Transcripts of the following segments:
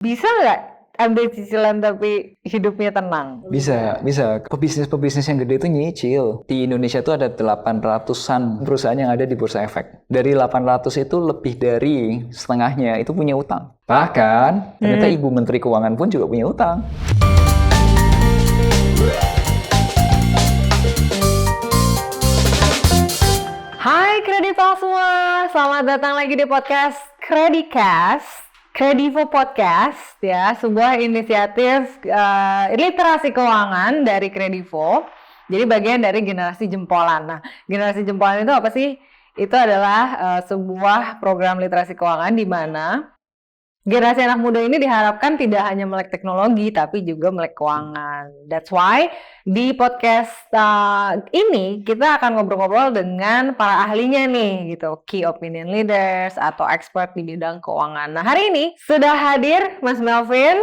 Bisa nggak ambil cicilan tapi hidupnya tenang? Bisa. Pebisnis yang gede itu nyicil. Di Indonesia itu ada 800-an perusahaan yang ada di Bursa Efek. Dari 800 itu lebih dari setengahnya itu punya utang. Bahkan, ternyata Ibu Menteri Keuangan pun juga punya utang. Hai kredival semua, selamat datang lagi di podcast Kredivo Podcast ya, sebuah inisiatif literasi keuangan dari Kredivo. Jadi bagian dari generasi jempolan. Nah, generasi jempolan itu apa sih? Itu adalah sebuah program literasi keuangan di mana generasi anak muda ini diharapkan tidak hanya melek teknologi, tapi juga melek keuangan. That's why di podcast ini kita akan ngobrol-ngobrol dengan para ahlinya nih, gitu, key opinion leaders atau expert di bidang keuangan. Nah, hari ini sudah hadir Mas Melvin,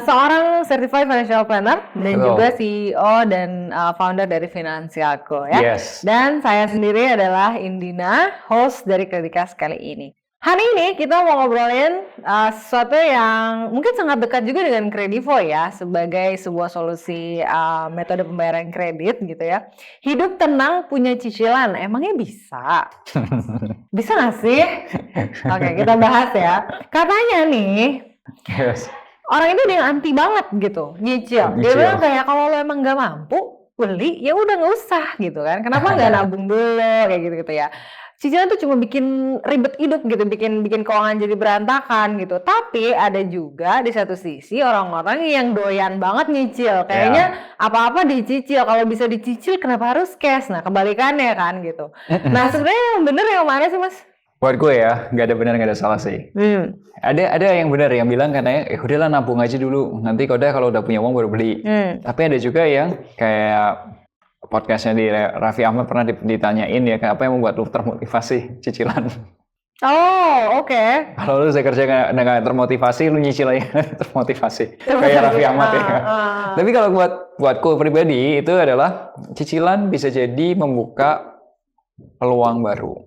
seorang certified financial planner dan juga CEO dan founder dari Finansialku ya. Yes. Dan saya sendiri adalah Indina, host dari Kredikas kali ini. Hari ini kita mau ngobrolin sesuatu yang mungkin sangat dekat juga dengan Kredivo ya, sebagai sebuah solusi metode pembayaran kredit gitu ya. Hidup tenang punya cicilan, emangnya bisa? Bisa nggak sih? Oke, kita bahas ya. Katanya nih, orang itu dia anti banget gitu, nyicil. Dia bilang kayak kalau lo emang nggak mampu beli, ya udah nggak usah gitu kan. Kenapa nggak nabung dulu kayak gitu ya? Cicilan tuh cuma bikin ribet hidup gitu, bikin keuangan jadi berantakan gitu. Tapi ada juga di satu sisi orang-orang yang doyan banget nyicil. Kayaknya apa-apa dicicil. Kalau bisa dicicil kenapa harus cash? Nah, kebalikannya kan gitu. Nah, sebenarnya yang bener yang mana sih, Mas? Buat gue ya, nggak ada benar, nggak ada salah sih. Ada yang benar yang bilang katanya, udahlah nabung aja dulu. Nanti kalau udah punya uang baru beli. Tapi ada juga yang kayak podcastnya di Raffi Ahmad pernah ditanyain ya, apa yang membuat lu termotivasi cicilan? Oh, oke. Kalau lu saya kerja nggak termotivasi, lu nyicil aja termotivasi. Kayak Raffi Ahmad ya. Tapi kalau buatku pribadi itu adalah cicilan bisa jadi membuka peluang baru,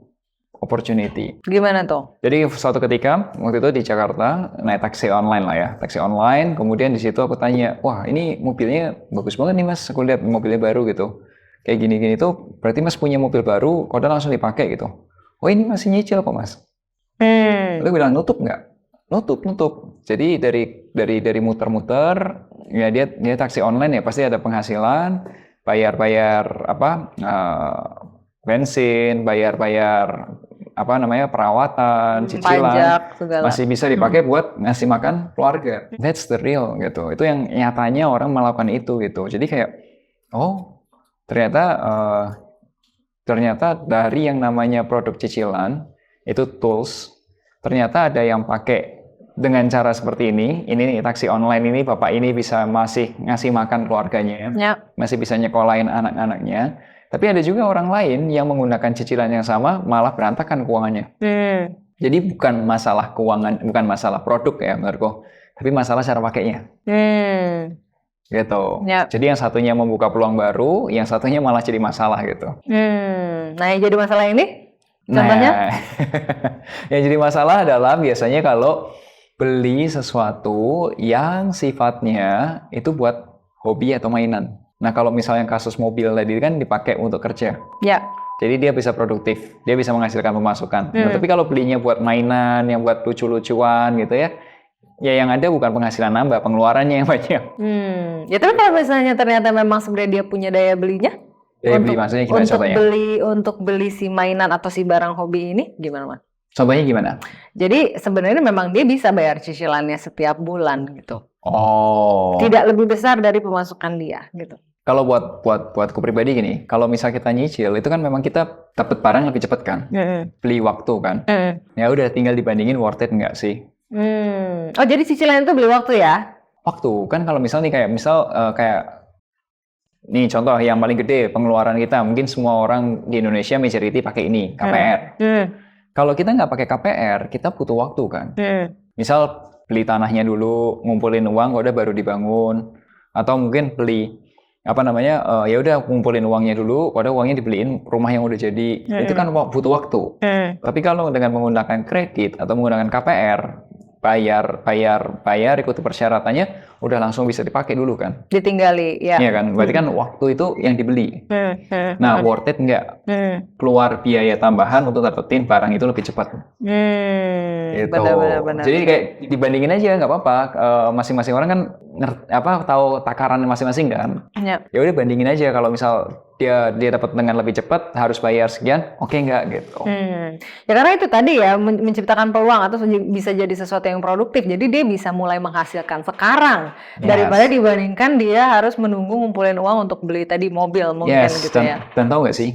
opportunity. Gimana tuh? Jadi suatu ketika waktu itu di Jakarta naik taksi online lah ya, taksi online. Kemudian di situ aku tanya, wah ini mobilnya bagus banget nih Mas, aku lihat mobilnya baru gitu. Kayak gini-gini tuh berarti Mas punya mobil baru, kode langsung dipakai gitu. Oh ini masih nyicil kok Mas. Lalu bilang nutup nggak? Nutup. Jadi dari muter-muter, ya dia taksi online ya pasti ada penghasilan, bayar bensin, bayar perawatan, cicilan, pajak, segala. Masih bisa dipakai buat ngasih makan keluarga. That's the real gitu. Itu yang nyatanya orang melakukan itu gitu. Jadi kayak ternyata dari yang namanya produk cicilan itu tools, ternyata ada yang pakai dengan cara seperti ini taksi online ini, bapak ini bisa masih ngasih makan keluarganya, masih bisa nyekolahin anak-anaknya. Tapi ada juga orang lain yang menggunakan cicilan yang sama malah berantakan keuangannya. Jadi bukan masalah keuangan, bukan masalah produk ya menurutku, tapi masalah cara pakainya. Gitu. Jadi yang satunya membuka peluang baru, yang satunya malah jadi masalah gitu. Nah, yang jadi masalah ini contohnya? Yang jadi masalah adalah biasanya kalau beli sesuatu yang sifatnya itu buat hobi atau mainan. Nah, kalau misalnya kasus mobil tadi kan dipakai untuk kerja. Ya. Jadi dia bisa produktif, dia bisa menghasilkan pemasukan. Nah, tapi kalau belinya buat mainan, yang buat lucu-lucuan gitu ya yang ada bukan penghasilan nambah, pengeluarannya yang banyak. Ya tapi kalau misalnya ternyata memang sebenarnya dia punya daya belinya, maksudnya gimana contohnya? Untuk beli si mainan atau si barang hobi ini gimana, Mas? Contohnya gimana? Jadi sebenarnya memang dia bisa bayar cicilannya setiap bulan gitu. Oh. Tidak lebih besar dari pemasukan dia gitu. Kalau buatku pribadi gini, kalau misal kita nyicil itu kan memang kita dapat barang lebih cepat kan, beli waktu kan. Ya udah tinggal dibandingin worth it nggak sih? Oh jadi cicilan itu beli waktu ya? Waktu kan kalau misal nih kayak nih contoh yang paling gede pengeluaran kita, mungkin semua orang di Indonesia majority pakai ini KPR. Kalau kita nggak pakai KPR, kita butuh waktu kan. Misal beli tanahnya dulu, ngumpulin uang, udah baru dibangun, atau mungkin beli ya udah ngumpulin uangnya dulu, udah uangnya dibeliin rumah yang udah jadi. Itu kan butuh waktu. Tapi kalau dengan menggunakan kredit atau menggunakan KPR, bayar, ikuti persyaratannya, udah langsung bisa dipakai dulu kan. Ditinggali, ya. Iya kan, berarti kan waktu itu yang dibeli. Nah, worth it nggak? Keluar biaya tambahan untuk dapetin barang itu lebih cepat. Gitu. Benar. Jadi kayak dibandingin aja nggak apa-apa. Masing-masing orang kan tahu takaran masing-masing kan. Ya. Ya udah bandingin aja, kalau misal dia dapat dengan lebih cepat harus bayar sekian, oke nggak gitu. Ya karena itu tadi ya, menciptakan peluang atau bisa jadi sesuatu yang produktif. Jadi dia bisa mulai menghasilkan sekarang daripada dibandingkan dia harus menunggu ngumpulin uang untuk beli tadi mobil mungkin gitu ya. Dan tahu nggak sih?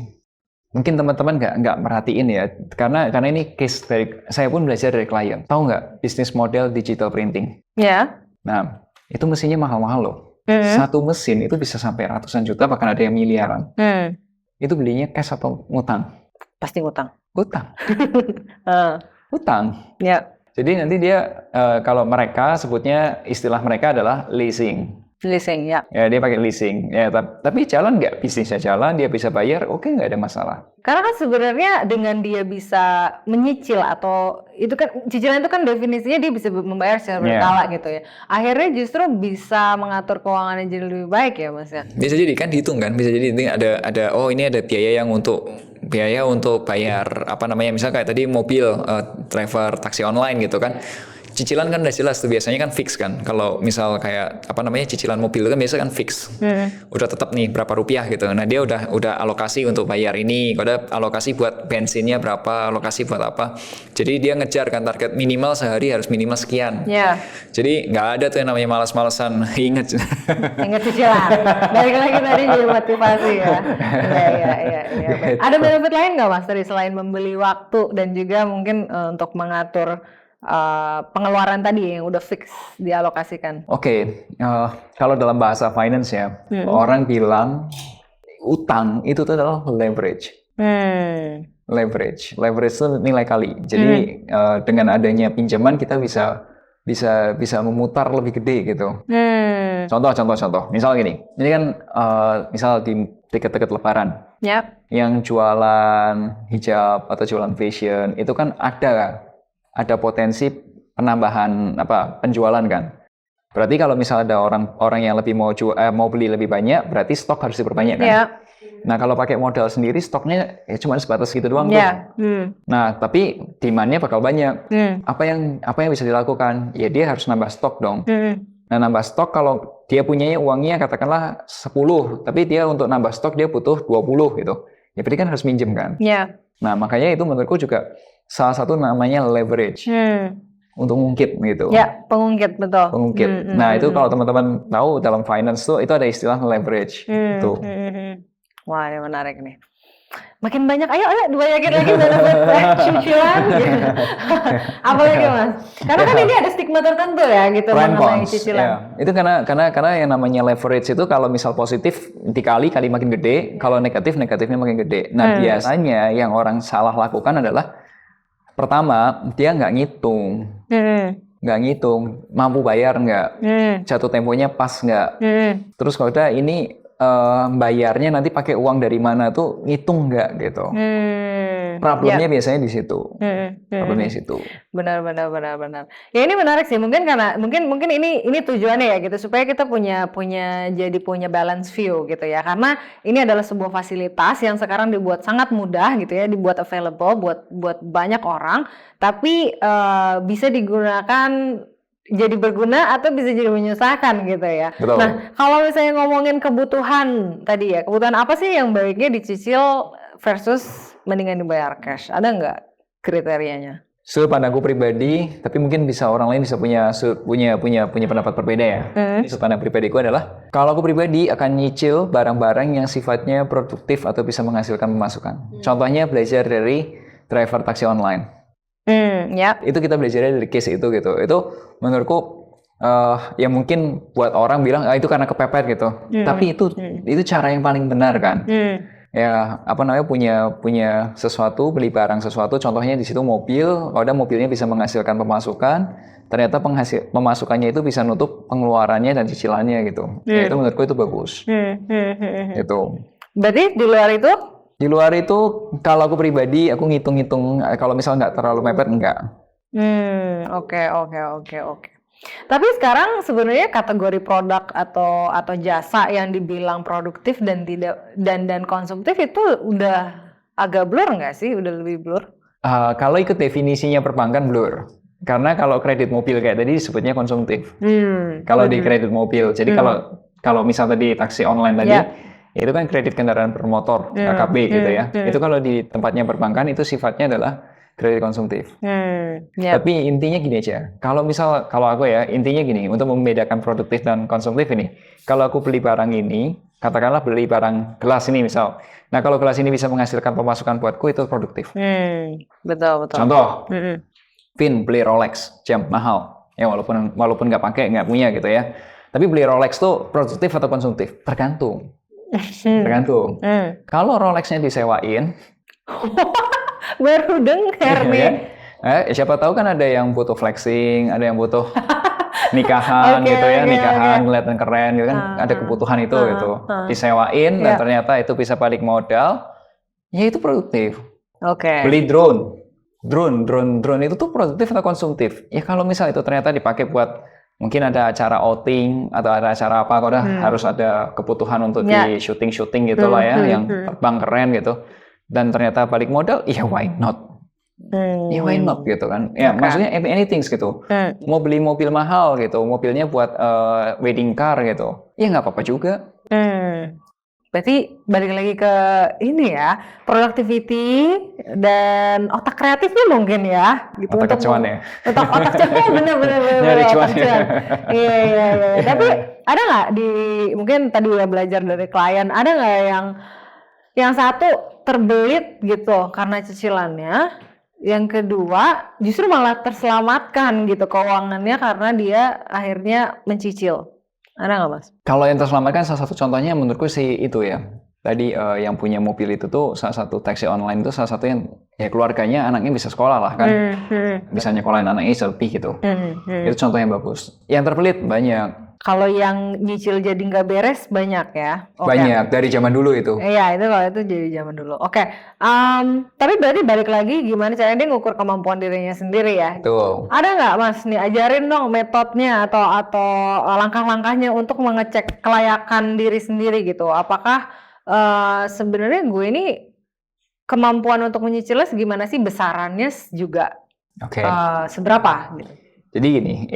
Mungkin teman-teman nggak merhatiin ya, karena ini case dari saya pun belajar dari klien. Tahu nggak bisnis model digital printing? Ya. Nah, itu mesinnya mahal-mahal loh. Satu mesin itu bisa sampai ratusan juta, bahkan ada yang miliaran. Itu belinya cash atau ngutang? Pasti ngutang. Utang. Utang. Ya. Jadi nanti dia kalau mereka sebutnya, istilah mereka adalah leasing. Leasing, ya. Ya, dia pakai leasing. Ya, tapi jalan nggak? Bisnisnya jalan, dia bisa bayar, oke, nggak ada masalah. Karena kan sebenarnya dengan dia bisa menyicil, atau itu kan cicilan itu kan definisinya dia bisa membayar secara berkala gitu ya. Akhirnya justru bisa mengatur keuangannya jadi lebih baik ya, Mas ya. Bisa jadi kan dihitung kan, bisa jadi ada ini ada biaya untuk bayar apa namanya, misalnya kayak tadi mobil, driver taksi online gitu kan. Cicilan kan udah jelas tuh, biasanya kan fix kan. Kalau misal kayak apa namanya, cicilan mobil kan biasa kan fix. Udah tetap nih berapa rupiah gitu. Nah, dia udah alokasi untuk bayar ini, udah alokasi buat bensinnya berapa, alokasi buat apa. Jadi dia ngejar kan target minimal sehari harus minimal sekian. Jadi nggak ada tuh yang namanya malas-malesan. Ingat cicilan. Balik lagi tadi jadi motivasi ya. Iya. Ada benefit lain nggak, Mas, tadi selain membeli waktu dan juga mungkin untuk mengatur pengeluaran tadi yang udah fix dialokasikan? Oke, kalau dalam bahasa finance ya, orang bilang utang itu tuh adalah leverage. Leverage itu nilai kali. Jadi dengan adanya pinjaman kita bisa memutar lebih gede gitu. Contoh. Misal gini, ini kan misal di dekat-dekat Lebaran, yang jualan hijab atau jualan fashion itu kan ada potensi penambahan penjualan kan. Berarti kalau misalnya ada orang yang lebih mau beli lebih banyak, berarti stok harus diperbanyak kan. Nah, kalau pakai modal sendiri, stoknya ya cuma sebatas gitu doang tuh. Nah, tapi demand-nya bakal banyak. Apa yang bisa dilakukan? Ya dia harus nambah stok dong. Nah, nambah stok, kalau dia punya uangnya katakanlah 10, tapi dia untuk nambah stok dia butuh 20 gitu. Ya berarti kan harus minjem kan. Nah, makanya itu menurutku juga salah satu namanya leverage. Untuk ngungkit gitu. Ya, pengungkit, betul. Pengungkit. Nah, itu kalau teman-teman tahu dalam finance tuh itu ada istilah leverage. Tuh. Wah, ini menarik nih. Makin banyak, ayo dibanyakin lagi benefit cicilan. Apalagi, Mas? Karena kan ini ada stigma tertentu ya gitu mengenai cicilan. Ya. Itu karena yang namanya leverage itu kalau misal positif dikali makin gede, kalau negatifnya makin gede. Nah, biasanya yang orang salah lakukan adalah pertama, dia nggak ngitung, mampu bayar nggak, jatuh temponya pas nggak, terus kalau udah ini bayarnya nanti pakai uang dari mana tuh ngitung nggak gitu. Problemnya biasanya di situ. Problemnya di situ. Benar. Ya ini menarik sih, mungkin ini tujuannya ya gitu, supaya kita punya balance view gitu ya, karena ini adalah sebuah fasilitas yang sekarang dibuat sangat mudah gitu ya, dibuat available buat banyak orang, tapi bisa digunakan jadi berguna atau bisa jadi menyusahkan gitu ya. Betul. Nah, kalau misalnya ngomongin kebutuhan tadi ya, kebutuhan apa sih yang baiknya dicicil versus mendingan dibayar cash? Ada nggak kriterianya? Sudut pandangku pribadi, tapi mungkin orang lain bisa punya pendapat berbeda ya. Sudut pandang pribadiku adalah, kalau aku pribadi akan nyicil barang-barang yang sifatnya produktif atau bisa menghasilkan pemasukan. Contohnya belajar dari driver taksi online. Itu kita belajarnya dari case itu gitu. Itu menurutku ya mungkin buat orang bilang itu karena kepepet gitu. Tapi itu cara yang paling benar kan. Ya punya sesuatu, beli barang sesuatu, contohnya di situ mobil, kalau mobilnya bisa menghasilkan pemasukan, ternyata pemasukannya itu bisa nutup pengeluarannya dan cicilannya gitu. Ya, itu menurutku itu bagus. Itu. Berarti di luar itu? Di luar itu, kalau aku pribadi, aku ngitung-ngitung, kalau misalnya nggak terlalu mepet, enggak. Oke, oke, oke, oke. Tapi sekarang sebenarnya kategori produk atau jasa yang dibilang produktif dan tidak dan konsumtif itu udah agak blur nggak sih? Udah lebih blur? Kalau ikut definisinya perbankan blur. Karena kalau kredit mobil kayak tadi disebutnya konsumtif. Kalau di kredit mobil. Jadi kalau misal tadi taksi online tadi, Ya. itu kan kredit kendaraan bermotor, KKB gitu ya. Itu kalau di tempatnya perbankan itu sifatnya adalah kredit konsumtif. Ya. Tapi intinya gini aja. Kalau aku ya, intinya gini, untuk membedakan produktif dan konsumtif ini. Kalau aku beli barang ini, katakanlah beli barang gelas ini misal. Nah, kalau gelas ini bisa menghasilkan pemasukan buatku, itu produktif. Betul, betul. Contoh, Vin beli Rolex, jam mahal. Ya walaupun nggak pakai, nggak punya gitu ya. Tapi beli Rolex tuh produktif atau konsumtif? Tergantung. Tergantung. Kalau Rolexnya disewain, Baru dengar ya nih. kan? Siapa tahu kan ada yang butuh flexing, ada yang butuh nikahan gitu ya, nikahan kelihatan keren gitu kan, ada kebutuhan itu gitu. Disewain dan ternyata itu bisa balik modal, ya itu produktif. Beli drone itu tuh produktif atau konsumtif? Ya kalau misal itu ternyata dipakai buat mungkin ada acara outing atau ada acara apa, kalau harus ada kebutuhan untuk di syuting gitu lah ya, yang terbang keren gitu. Dan ternyata balik modal, ya why not? Ya why not gitu kan? Ya maksudnya anything gitu. Mau beli mobil mahal gitu, mobilnya buat wedding car gitu, ya nggak apa-apa juga. Berarti balik lagi ke ini ya, productivity dan otak kreatifnya mungkin ya, gitu. Otak cuan ya. Otak cuan, bener. Nyari cuan. Iya. Tapi ada nggak mungkin tadi udah belajar dari klien, ada nggak yang satu terbelit gitu karena cicilannya, yang kedua justru malah terselamatkan gitu keuangannya karena dia akhirnya mencicil. Ada nggak, Mas? Kalau yang terselamatkan salah satu contohnya menurutku sih itu ya. Tadi yang punya mobil itu tuh salah satu taksi online itu salah satu yang ya keluarganya anaknya bisa sekolah lah kan. Bisa nyekolahin anaknya lebih gitu. Itu contoh yang bagus. Yang terbelit banyak. Kalau yang nyicil jadi nggak beres banyak ya? Banyak, dari zaman dulu itu. Iya, kalau itu jadi zaman dulu. Tapi berarti balik lagi gimana caranya dia ngukur kemampuan dirinya sendiri ya? Betul. Ada nggak, Mas, nih ajarin dong metodenya atau langkah-langkahnya untuk mengecek kelayakan diri sendiri gitu. Apakah sebenarnya gue ini kemampuan untuk menyicilnya segimana sih, besarannya juga seberapa gitu? Jadi gini,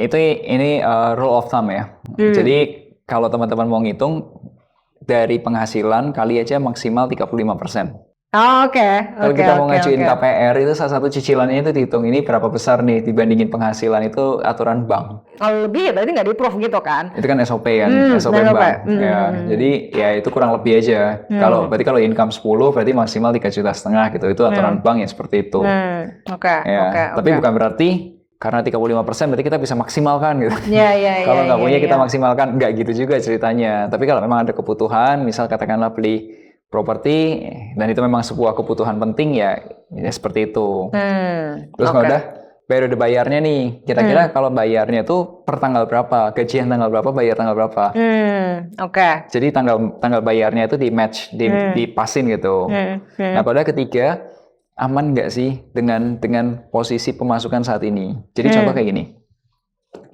ini rule of thumb ya. Jadi kalau teman-teman mau ngitung dari penghasilan kali aja maksimal 35%. Kalau kita mau ngajuin KPR itu salah satu cicilannya itu dihitung ini berapa besar nih dibandingin penghasilan, itu aturan bank. Kalau lebih ya berarti nggak di-proof gitu kan? Itu kan SOP kan, SOP bank. Ya, jadi ya itu kurang lebih aja. Berarti kalau income 10 berarti maksimal 3,5 juta gitu. Itu aturan bank ya seperti itu. Tapi bukan berarti karena 35% berarti kita bisa maksimalkan gitu. Kalau nggak punya kita maksimalkan, nggak gitu juga ceritanya. Tapi kalau memang ada kebutuhan, misal katakanlah beli properti dan itu memang sebuah kebutuhan penting ya seperti itu. Terus kalau udah periode bayarnya nih, kira-kira kalau bayarnya tuh per tanggal berapa, gajian tanggal berapa, bayar tanggal berapa. Jadi tanggal bayarnya itu di match, dipasin gitu. Nah pada ketiga, aman nggak sih dengan posisi pemasukan saat ini? Jadi contoh kayak gini.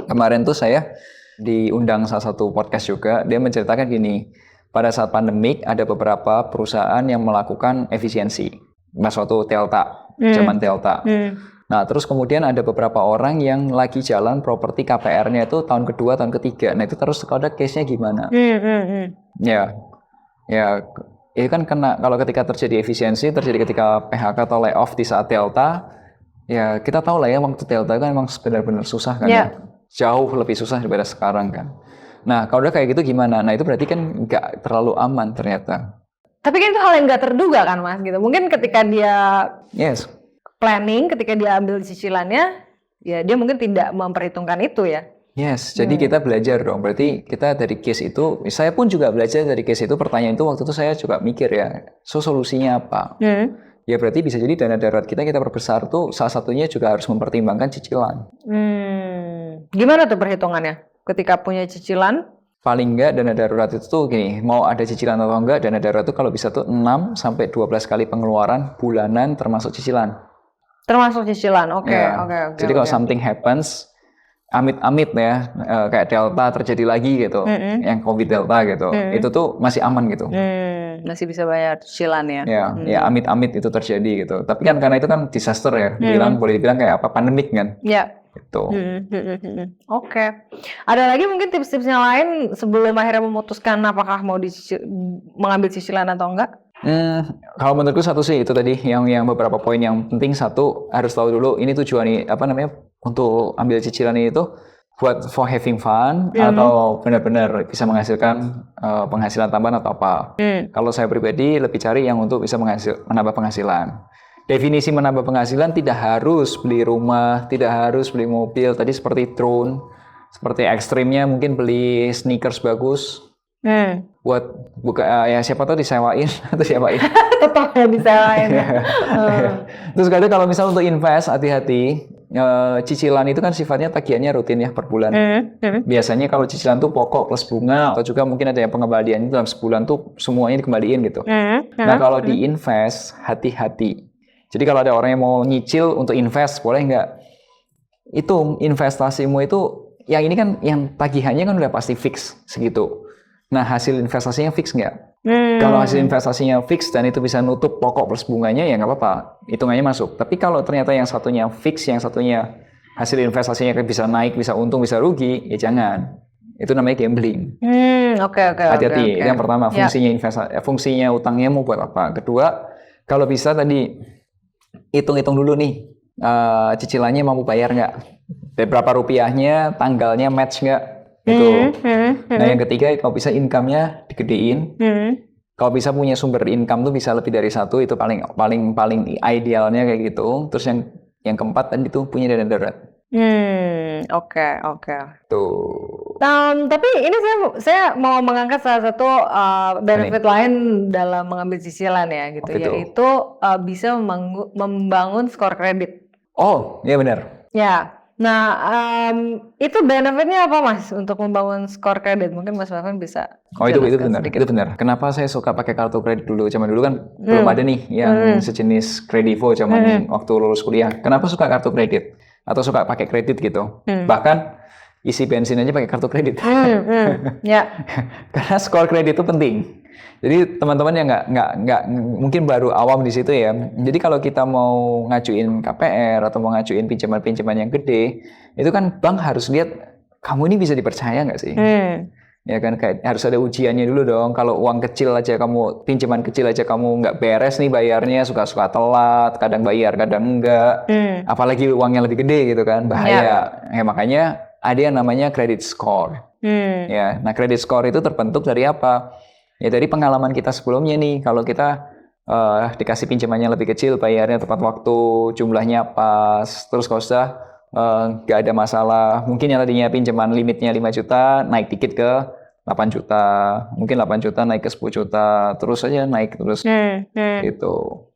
Kemarin tuh saya diundang salah satu podcast juga, dia menceritakan gini. Pada saat pandemik ada beberapa perusahaan yang melakukan efisiensi. Pas waktu Delta, zaman Delta. Nah, terus kemudian ada beberapa orang yang lagi jalan properti KPR-nya itu tahun kedua, tahun ketiga. Nah, itu terus ada case-nya gimana? Ya, itu kan kena kalau ketika terjadi efisiensi, terjadi ketika PHK atau layoff di saat Delta. Ya, kita tahu lah ya waktu Delta kan memang benar-benar susah kan. Jauh lebih susah daripada sekarang kan. Nah, kalau udah kayak gitu gimana? Nah, itu berarti kan nggak terlalu aman ternyata. Tapi kan itu hal yang nggak terduga kan, Mas? Gitu. Mungkin ketika dia planning, ketika dia ambil cicilannya, ya dia mungkin tidak memperhitungkan itu ya. Jadi kita belajar dong. Berarti kita dari case itu, saya pun juga belajar dari case itu. Pertanyaan itu waktu itu saya juga mikir ya, solusinya apa? Ya berarti bisa jadi dana darurat kita perbesar tuh salah satunya juga harus mempertimbangkan cicilan. Gimana tuh perhitungannya? Ketika punya cicilan? Paling enggak dana darurat itu tuh gini, mau ada cicilan atau enggak, dana darurat itu kalau bisa tuh 6-12 kali pengeluaran bulanan termasuk cicilan. Termasuk cicilan. Oke. Ya. Jadi kalau Oke. something happens, amit-amit ya, kayak Delta terjadi lagi gitu, yang COVID Delta gitu, itu tuh masih aman gitu. Masih bisa bayar cicilan ya. Ya amit-amit itu terjadi gitu. Tapi kan karena itu kan disaster ya, boleh dibilang kayak apa, pandemik kan. Ya. Gitu. Oke. Ada lagi mungkin tips-tipsnya lain sebelum akhirnya memutuskan apakah mau mengambil cicilan atau enggak? Kalau menurutku satu sih itu tadi yang beberapa poin yang penting. Satu, harus tahu dulu ini tujuan apa namanya untuk ambil cicilan ini tuh buat for having fun atau benar-benar bisa menghasilkan penghasilan tambahan atau apa. Kalau saya pribadi lebih cari yang untuk bisa menambah penghasilan. Definisi menambah penghasilan tidak harus beli rumah, tidak harus beli mobil. Tadi seperti drone, seperti ekstrimnya mungkin beli sneakers bagus. Buat buka ya siapa tahu disewain atau siapain. Tetap ya disewain. Terus kadang kalau misal untuk invest, hati-hati. Cicilan itu kan sifatnya tagihannya rutin ya per bulan. Biasanya kalau cicilan tuh pokok plus bunga atau juga mungkin ada yang pengembalian dalam sebulan tuh semuanya dikembaliin gitu. Nah kalau di invest, hati-hati. Jadi kalau ada orang yang mau nyicil untuk invest, boleh nggak? Itu investasimu itu, yang ini kan yang tagihannya kan udah pasti fix segitu. Nah hasil investasinya fix nggak? Kalau hasil investasinya fix dan itu bisa nutup pokok plus bunganya ya nggak apa-apa, hitungannya masuk. Tapi kalau ternyata yang satunya fix, yang satunya hasil investasinya bisa naik, bisa untung, bisa rugi, ya jangan. Itu namanya gambling. Oke. Hati-hati. Itu yang pertama, fungsinya utangnya mau buat apa? Kedua, kalau bisa tadi hitung-hitung dulu nih, cicilannya mampu bayar nggak? Berapa rupiahnya, tanggalnya match nggak? Itu. Nah yang ketiga, kalau bisa income-nya digedein. Kalau bisa punya sumber income tuh bisa lebih dari satu, itu paling idealnya kayak gitu. Terus yang keempat tadi tuh punya dana darurat. Oke. Tuh. Tapi ini saya mau mengangkat salah satu benefit lain dalam mengambil cicilan ya gitu, yaitu bisa membangun skor kredit. Oh, iya benar. Ya. Nah, itu benefitnya apa Mas untuk membangun skor kredit? Mungkin Mas Melvin bisa. Itu benar. Itu benar. Kenapa saya suka pakai kartu kredit dulu? Zaman dulu kan belum ada nih yang sejenis Kredivo zaman waktu lulus kuliah. Kenapa suka kartu kredit? Atau suka pakai kredit gitu? Bahkan isi bensin aja pakai kartu kredit. Karena skor kredit itu penting. Jadi teman-teman yang nggak mungkin baru awam di situ ya. Jadi kalau kita mau ngajuin KPR atau mau ngajuin pinjaman-pinjaman yang gede, itu kan bank harus lihat kamu ini bisa dipercaya nggak sih? Ya kan kayak harus ada ujiannya dulu dong. Kalau uang kecil aja kamu, pinjaman kecil aja kamu nggak beres nih bayarnya, suka-suka telat, kadang bayar, kadang enggak. Apalagi uangnya lebih gede gitu kan, bahaya. Ya makanya ada yang namanya credit score. Ya, nah credit score itu terbentuk dari apa? Ya dari pengalaman kita sebelumnya nih, kalau kita dikasih pinjamannya lebih kecil, bayarnya tepat waktu, jumlahnya pas, terus kalau sudah nggak ada masalah, mungkin yang tadinya pinjaman limitnya 5 juta, naik dikit ke 8 juta, mungkin 8 juta naik ke 10 juta, terus aja naik terus gitu.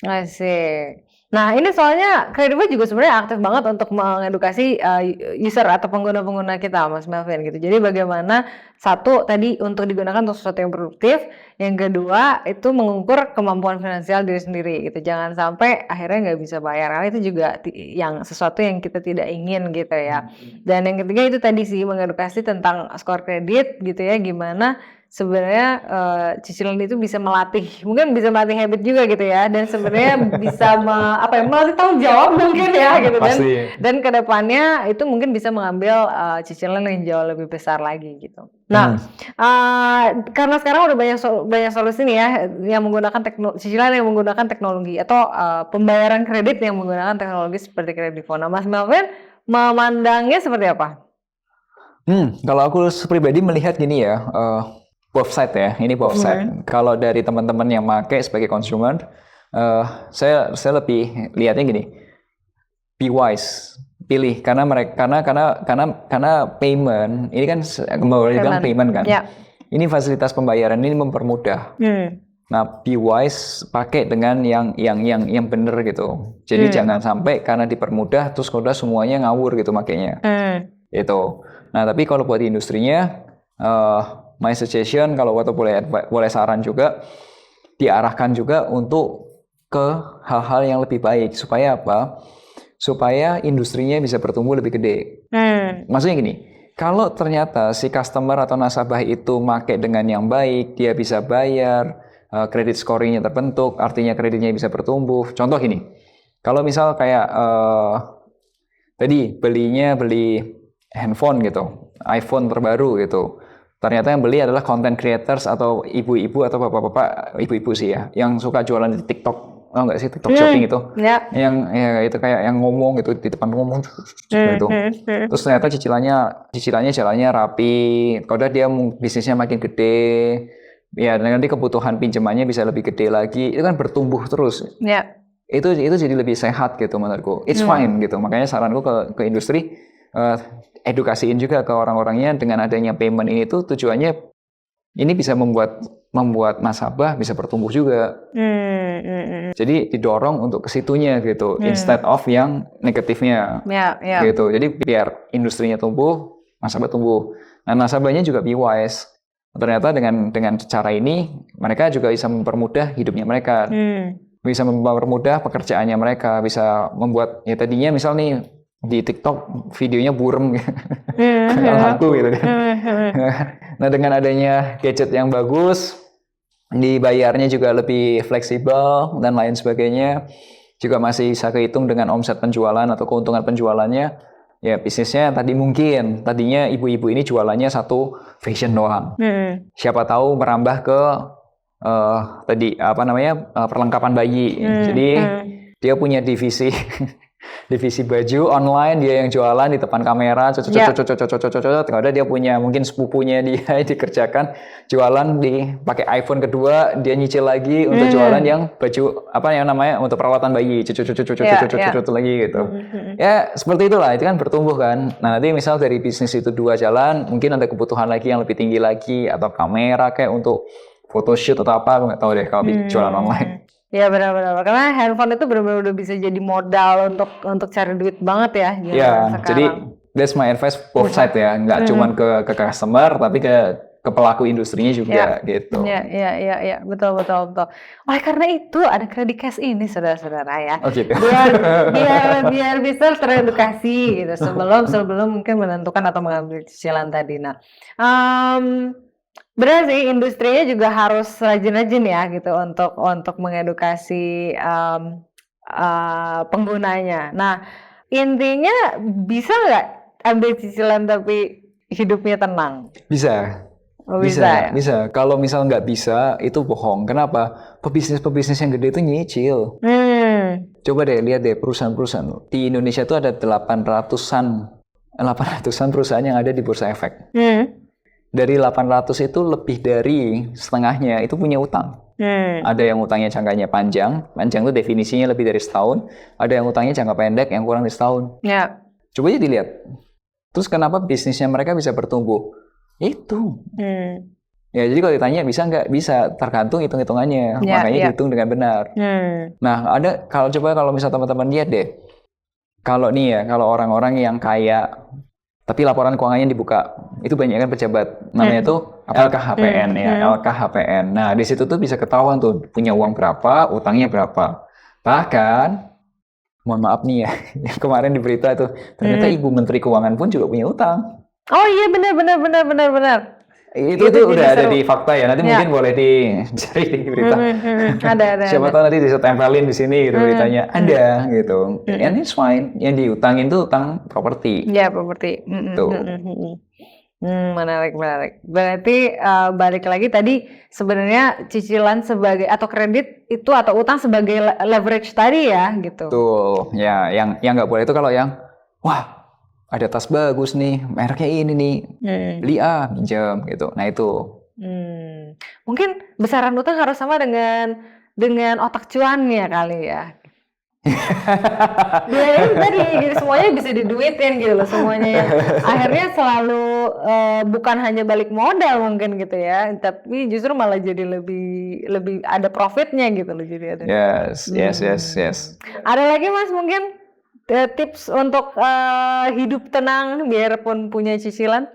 Asik. Nah ini soalnya Kredivo juga sebenarnya aktif banget untuk mengedukasi user atau pengguna-pengguna kita Mas Melvin gitu. Jadi bagaimana satu tadi untuk digunakan untuk sesuatu yang produktif, yang kedua itu mengukur kemampuan finansial diri sendiri gitu. Jangan sampai akhirnya nggak bisa bayar, karena itu juga yang sesuatu yang kita tidak ingin gitu ya. Dan yang ketiga itu tadi sih mengedukasi tentang skor kredit gitu ya, gimana sebenarnya cicilan itu bisa melatih habit juga gitu ya, dan sebenarnya bisa melatih tanggung jawab mungkin ya gitu. Dan kedepannya itu mungkin bisa mengambil cicilan yang jauh lebih besar lagi gitu. Nah karena sekarang udah banyak solusi nih ya yang menggunakan cicilan yang menggunakan teknologi atau pembayaran kredit yang menggunakan teknologi seperti Kredivo. Nah Mas Melvin memandangnya seperti apa? Kalau aku pribadi melihat gini ya, both side ya, ini both side. Kalau dari teman-teman yang pakai sebagai consumer, saya lebih lihatnya gini, be wise, pilih karena payment ini kan kembali bilang payment kan, ini fasilitas pembayaran ini mempermudah. Nah, be wise, pakai dengan yang benar gitu. Jadi jangan sampai karena dipermudah terus kalau semuanya ngawur gitu makanya. Itu. Nah, tapi kalau buat industrinya, my suggestion kalau waktu boleh saran juga diarahkan juga untuk ke hal-hal yang lebih baik. Supaya apa? Supaya industrinya bisa bertumbuh lebih gede. Maksudnya gini, kalau ternyata si customer atau nasabah itu make dengan yang baik, dia bisa bayar, kredit scoring-nya terbentuk, artinya kreditnya bisa bertumbuh. Contoh gini, kalau misal kayak tadi beli handphone gitu, iPhone terbaru gitu. Ternyata yang beli adalah content creators atau ibu-ibu atau bapak-bapak, ibu-ibu sih ya, yang suka jualan di TikTok. Oh enggak sih, TikTok shopping itu. Ya. Yang ya itu kayak yang ngomong gitu di depan ngomong gitu. Terus ternyata cicilannya jalannya rapi. Kalau dia bisnisnya makin gede, ya dan nanti kebutuhan pinjamannya bisa lebih gede lagi. Itu kan bertumbuh terus. Ya. Itu jadi lebih sehat gitu menurutku. It's fine gitu. Makanya saranku ke industri edukasiin juga ke orang-orangnya dengan adanya payment ini tuh tujuannya ini bisa membuat nasabah bisa bertumbuh juga. Jadi didorong untuk ke situnya gitu instead of yang negatifnya. Gitu. Jadi biar industrinya tumbuh, nasabah tumbuh. Nah, nasabahnya juga be wise. Ternyata dengan cara ini mereka juga bisa mempermudah hidupnya mereka. Bisa mempermudah pekerjaannya mereka, bisa membuat ya tadinya misal nih di TikTok videonya burem nggak laku gitu kan. Nah dengan adanya gadget yang bagus, dibayarnya juga lebih fleksibel dan lain sebagainya, juga masih bisa kehitung dengan omset penjualan atau keuntungan penjualannya. Ya bisnisnya tadinya ibu-ibu ini jualannya satu fashion doang. Siapa tahu merambah ke perlengkapan bayi. Jadi dia punya divisi baju online, dia yang jualan di depan kamera, kalau dia punya mungkin sepupunya dia dikerjakan jualan pakai iPhone kedua, dia nyicil lagi untuk jualan yang baju untuk perawatan bayi, lagi gitu. Ya seperti itulah, itu kan bertumbuh kan. Nah nanti misal dari bisnis itu 2 jalan, mungkin ada kebutuhan lagi yang lebih tinggi lagi atau kamera kayak untuk photoshoot atau apa, aku nggak tahu deh kalau jualan online. Ya benar-benar, karena handphone itu benar-benar udah bisa jadi modal untuk cari duit banget ya. Ya, jadi that's my advice both side ya, nggak cuma ke customer tapi ke pelaku industrinya juga gitu. Ya, betul. Oleh karena itu ada Credit Cash ini saudara-saudara ya. Oh gitu. Biar bisa teredukasi gitu sebelum mungkin menentukan atau mengambil cicilan tadi. Nah, benar sih, industrinya juga harus rajin-rajin ya gitu untuk mengedukasi penggunanya. Nah, intinya bisa nggak ambil cicilan tapi hidupnya tenang? Bisa. Ya? Bisa. Kalau misal nggak bisa, itu bohong. Kenapa? Pebisnis yang gede itu nyicil. Coba deh lihat deh perusahaan-perusahaan. Di Indonesia itu ada 800-an perusahaan yang ada di Bursa Efek. Dari 800 itu lebih dari setengahnya itu punya utang. Ada yang utangnya jangkanya panjang itu definisinya lebih dari setahun. Ada yang utangnya jangka pendek yang kurang dari setahun. Coba aja dilihat. Terus kenapa bisnisnya mereka bisa bertumbuh? Itu. Ya jadi kalau ditanya bisa nggak? Bisa, tergantung hitung-hitungannya. Makanya dihitung dengan benar. Nah kalau misal teman-teman lihat deh. Kalau orang-orang yang kaya tapi laporan keuangannya dibuka, itu banyak kan pejabat, namanya tuh LKHPN LKHPN. Nah di situ tuh bisa ketahuan tuh punya uang berapa, utangnya berapa. Bahkan, mohon maaf nih ya, yang kemarin di berita itu ternyata Ibu Menteri Keuangan pun juga punya utang. Oh iya benar. Itu udah ada di fakta ya. Nanti mungkin boleh dicari di berita. Ada. Siapa tahu nanti bisa tempelin di sini gitu beritanya. Ada gitu. And it's fine. Yang diutangin tuh utang properti. Ya, properti. Menarik. Berarti balik lagi tadi sebenarnya cicilan sebagai atau kredit itu atau utang sebagai leverage tadi ya gitu. Tuh, ya yang nggak boleh itu kalau yang wah ada tas bagus nih, mereknya ini nih, beli pinjam gitu. Nah itu. Mungkin besaran utang harus sama dengan otak cuannya kali ya. Tadi gitu, semuanya bisa diduitin gitu loh semuanya ya. Akhirnya selalu bukan hanya balik modal mungkin gitu ya, tapi justru malah jadi lebih ada profitnya gitu loh jadi ada. Yes. Ada lagi Mas mungkin tips untuk hidup tenang biarpun punya cicilan?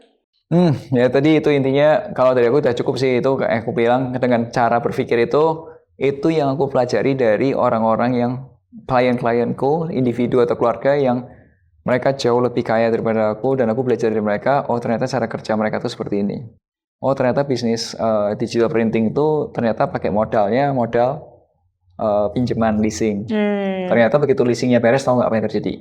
Ya tadi itu intinya kalau dari aku udah cukup sih itu kayak aku bilang dengan cara berpikir itu Itu yang aku pelajari dari orang-orang yang klien-klienku, individu atau keluarga yang mereka jauh lebih kaya daripada aku, dan aku belajar dari mereka, oh ternyata cara kerja mereka tuh seperti ini. Oh ternyata bisnis digital printing itu ternyata pakai modal pinjaman leasing. Ternyata begitu leasingnya beres, tahu nggak apa yang terjadi?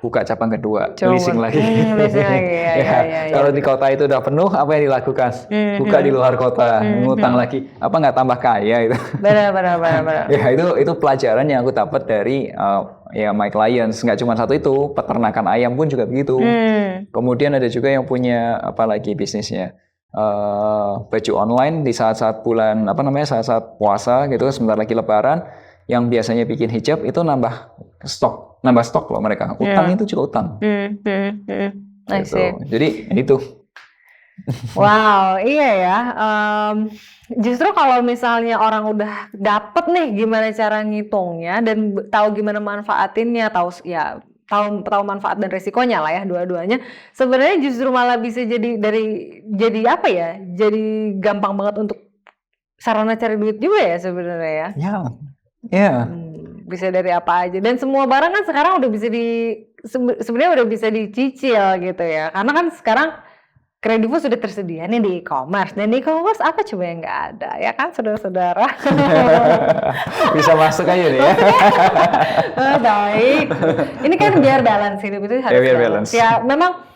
Buka cabang kedua, leasing lagi. Leasing lagi, ya. Kalau di kota itu udah penuh, apa yang dilakukan? Buka di luar kota, ngutang lagi. Apa nggak tambah kaya itu? Benar. Ya itu pelajaran yang aku dapat dari ya my clients. Nggak cuma satu itu, peternakan ayam pun juga begitu. Kemudian ada juga yang punya apa lagi bisnisnya, baju online di saat-saat bulan saat-saat puasa gitu, sebentar lagi Lebaran, yang biasanya bikin hijab itu nambah stok loh mereka. Utang itu juga utang. Gitu. Jadi itu. Wow, iya ya. Justru kalau misalnya orang udah dapet nih gimana cara ngitungnya dan tahu gimana manfaatinnya, tahu manfaat dan resikonya lah ya, dua-duanya. Sebenarnya justru malah bisa jadi apa ya? Jadi gampang banget untuk sarana cari duit juga ya sebenarnya ya. Ya. Bisa dari apa aja, dan semua barang kan sekarang udah bisa sebenarnya udah bisa dicicil gitu ya, karena kan sekarang Kredivo sudah tersedia nih di e-commerce, dan di e-commerce apa coba yang nggak ada ya kan saudara-saudara. Bisa masuk aja nih ya. Baik, ini kan biar balance hidup itu harus balance. Ya memang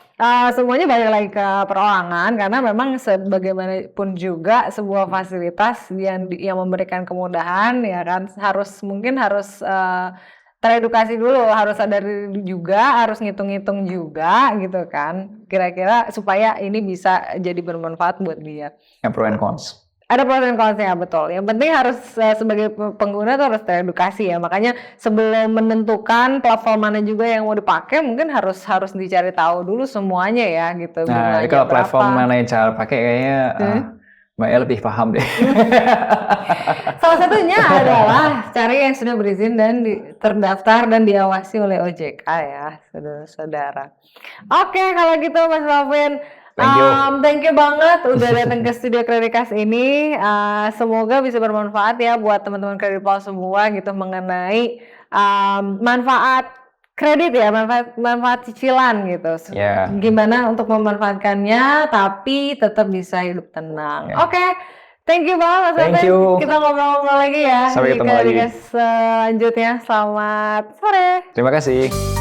semuanya balik lagi ke perorangan, karena memang sebagaimanapun juga sebuah fasilitas yang memberikan kemudahan ya kan harus teredukasi dulu, harus sadar juga, harus ngitung-ngitung juga gitu kan, kira-kira supaya ini bisa jadi bermanfaat buat dia. Yang pro and cons. Ada pro dan cons-nya, betul. Yang penting harus sebagai pengguna tuh harus teredukasi ya. Makanya sebelum menentukan platform mana juga yang mau dipakai, mungkin harus dicari tahu dulu semuanya ya gitu. Nah, kalau platform mana yang cara pakai kayaknya Mbak El lebih paham deh. Salah satunya adalah cari yang sudah berizin dan terdaftar dan diawasi oleh OJK ya, saudara-saudara. Oke, kalau gitu Mas Melvin. Thank you banget udah datang ke studio Kredikas ini. Semoga bisa bermanfaat ya buat teman-teman Kredipol semua gitu mengenai manfaat kredit ya, manfaat cicilan gitu. Gimana untuk memanfaatkannya tapi tetap bisa hidup tenang. Oke. Thank you banget Mas Melvin. Kita ngobrol-ngobrol lagi ya. Sampai ketemu lagi. Selanjutnya. Selamat sore. Terima kasih.